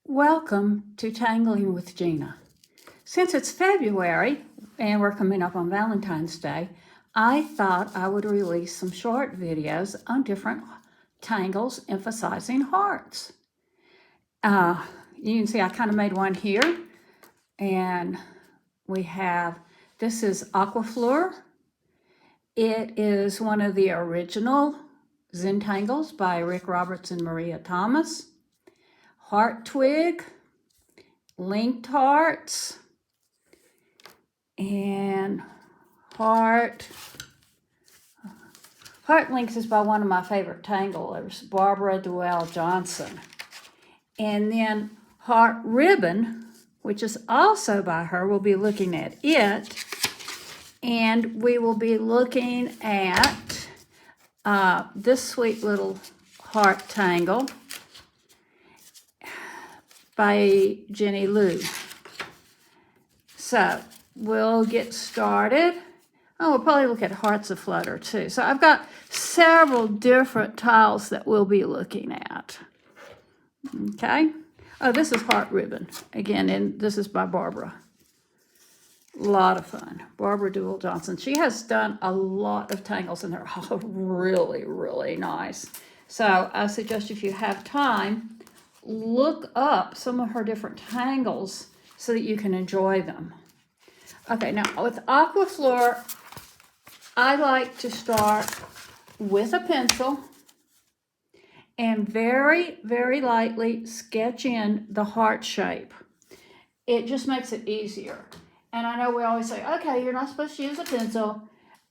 Welcome to Tangling with Gina. Since it's February and we're coming up on Valentine's Day, I thought I would release some short videos on different tangles emphasizing hearts. You can see I kind of made one here, and we have, this is Aquafleur. It is one of the original Zen tangles by Rick Roberts and Maria Thomas. Heart twig, linked hearts, and heart links is by one of my favorite tanglers, Barbara Dwell Johnson. And then heart ribbon, which is also by her. We'll be looking at it, and we will be looking at this sweet little heart tangle by Jenny Lou. So we'll get started. Oh, we'll probably look at hearts aflutter too. So I've got several different tiles that we'll be looking at. Okay. Oh, this is heart ribbon again, and this is by Barbara. A lot of fun. Barbara Dwell Johnson. She has done a lot of tangles, and they're all really, really nice. So I suggest if you have time, look up some of her different tangles so that you can enjoy them. Okay, now with Aquafleur, I like to start with a pencil and very, very lightly sketch in the heart shape. It just makes it easier. And I know we always say, okay, you're not supposed to use a pencil,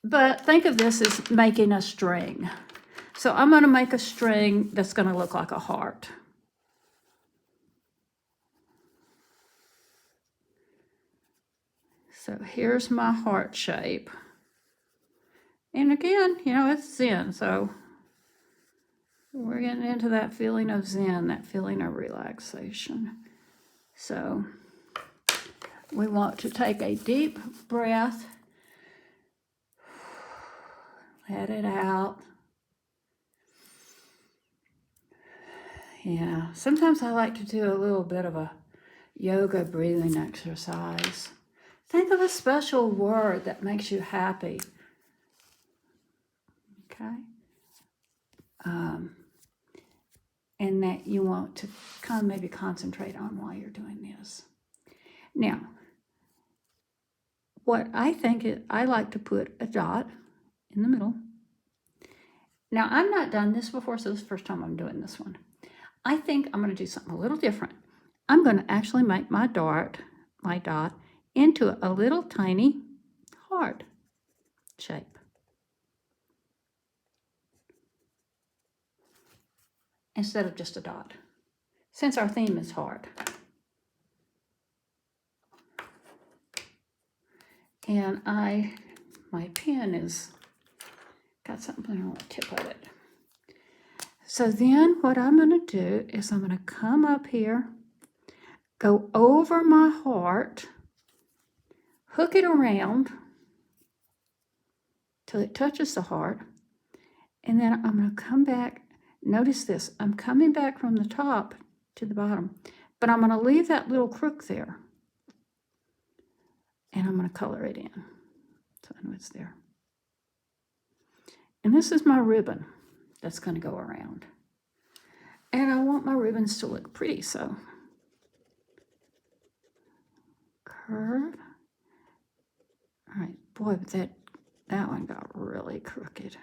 but think of this as making a string. So I'm going to make a string that's going to look like a heart. So here's my heart shape. And again, you know, it's Zen, so we're getting into that feeling of Zen, that feeling of relaxation. So we want to take a deep breath, let it out. Yeah, sometimes I like to do a little bit of a yoga breathing exercise. Think of a special word that makes you happy. Okay? And that you want to kind of maybe concentrate on while you're doing this. Now, what I think is, I like to put a dot in the middle. Now, I've not done this before, so this is the first time I'm doing this one. I think I'm going to do something a little different. I'm going to actually make my dot into a little tiny heart shape. Instead of just a dot, since our theme is heart. And my pen is got something on the tip of it. So then what I'm going to do is I'm going to come up here, go over my heart, hook it around till it touches the heart, and then I'm going to come back. Notice this, I'm coming back from the top to the bottom, but I'm going to leave that little crook there, and I'm going to color it in so I know it's there. And this is my ribbon that's going to go around. And I want my ribbons to look pretty, so curve. All right, boy, but that one got really crooked.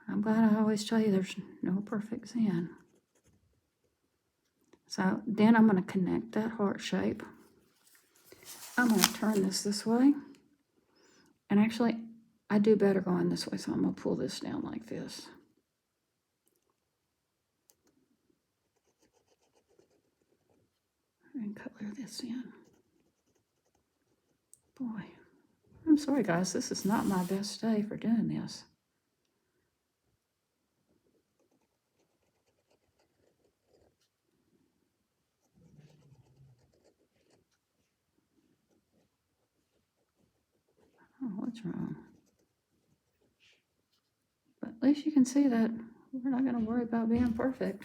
I'm glad I always tell you there's no perfect Zen. So then I'm going to connect that heart shape. I'm going to turn this way. And actually, I do better going this way, so I'm going to pull this down like this. And color this in. Boy, I'm sorry, guys. This is not my best day for doing this. Oh, what's wrong? But at least you can see that we're not going to worry about being perfect.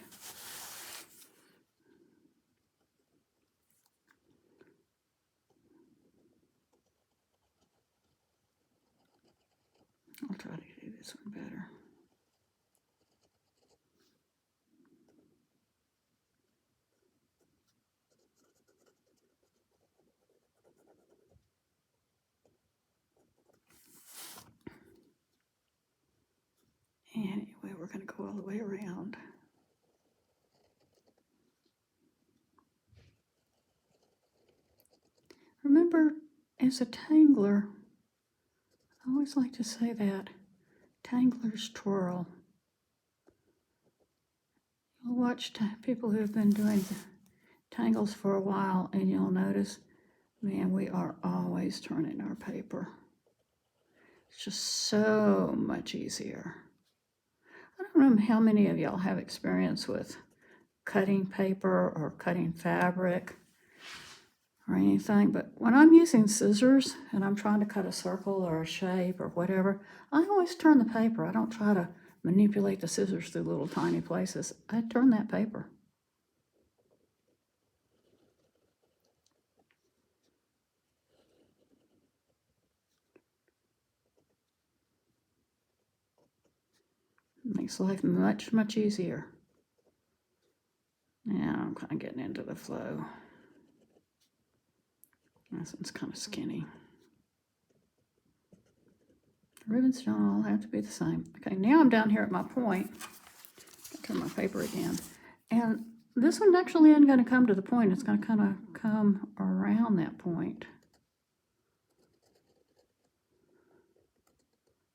I'll try to do this one better. Anyway, we're going to go all the way around. Remember, as a tangler, I always like to say that, tanglers twirl. You'll watch people who have been doing tangles for a while and you'll notice, man, we are always turning our paper. It's just so much easier. I don't know how many of y'all have experience with cutting paper or cutting fabric or anything, but when I'm using scissors and I'm trying to cut a circle or a shape or whatever, I always turn the paper. I don't try to manipulate the scissors through little tiny places. I turn that paper. It makes life much, much easier. Now I'm kind of getting into the flow. This one's kind of skinny. The ribbons don't all have to be the same. Okay, now I'm down here at my point. I'll turn my paper again. And this one actually isn't going to come to the point. It's going to kind of come around that point,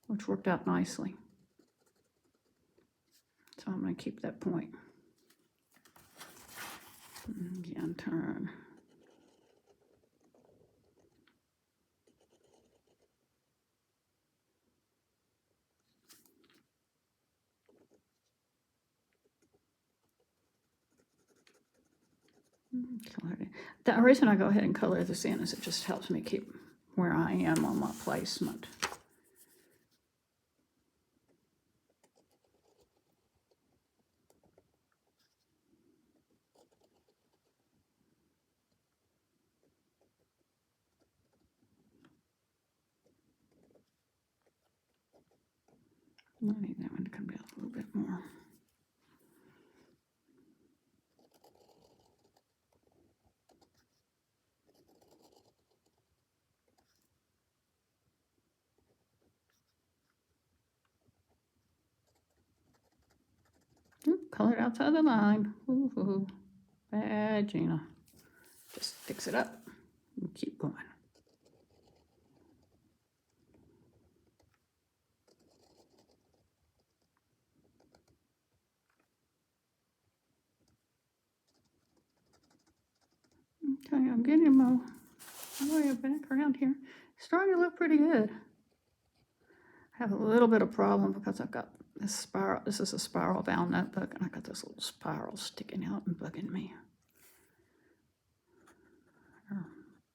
which worked out nicely. So I'm going to keep that point. Again, turn. The reason I go ahead and color this in is it just helps me keep where I am on my placement. I need that one to come down a little bit more. Colored outside the line. Ooh, bad Gina. Just fix it up and keep going. Okay, I'm getting my way back around here. It's starting to look pretty good. I have a little bit of problem because I've got this spiral. This is a spiral bound notebook, and I got this little spiral sticking out and bugging me, or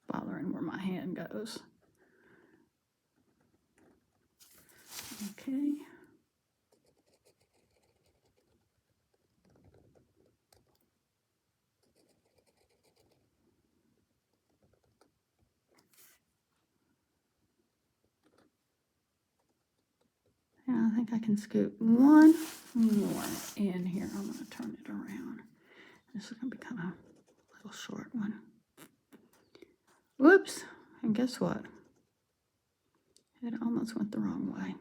bothering where my hand goes. Okay. And I think I can scoop one more in here. I'm going to turn it around. This is going to be kind of a little short one. Whoops. And guess what? It almost went the wrong way.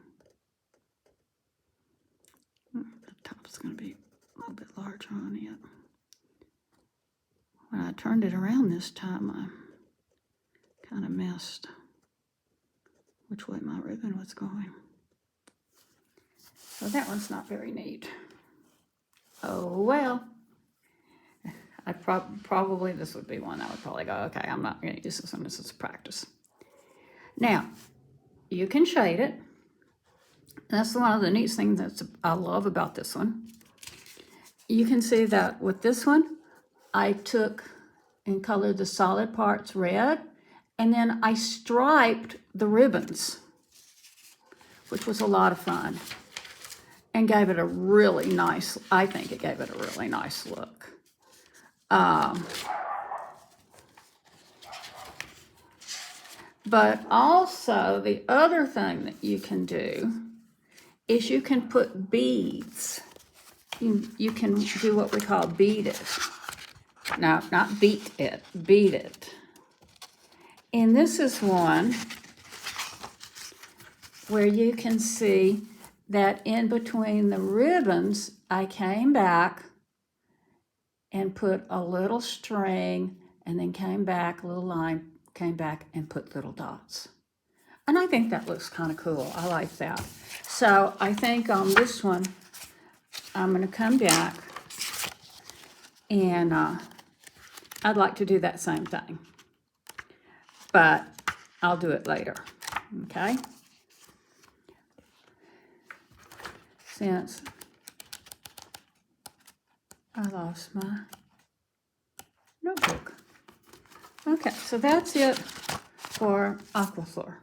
The top's going to be a little bit larger on it. When I turned it around this time, I kind of missed which way my ribbon was going. So that one's not very neat. Oh, well. I probably, this would be one I would probably go, okay, I'm not going to use this one. This is practice. Now, you can shade it. That's one of the neat things that I love about this one. You can see that with this one, I took and colored the solid parts red, and then I striped the ribbons, which was a lot of fun, and gave it a really nice, I think it gave it a really nice look. But also the other thing that you can do is you can put beads. You can do what we call bead it. No, not beat it, bead it. And this is one where you can see that in between the ribbons, I came back and put a little string, and then came back, a little line, came back and put little dots. And I think that looks kind of cool. I like that. So I think on this one, I'm going to come back, and I'd like to do that same thing. But I'll do it later, okay? Since I lost my notebook. Okay, so that's it for Aquafleur.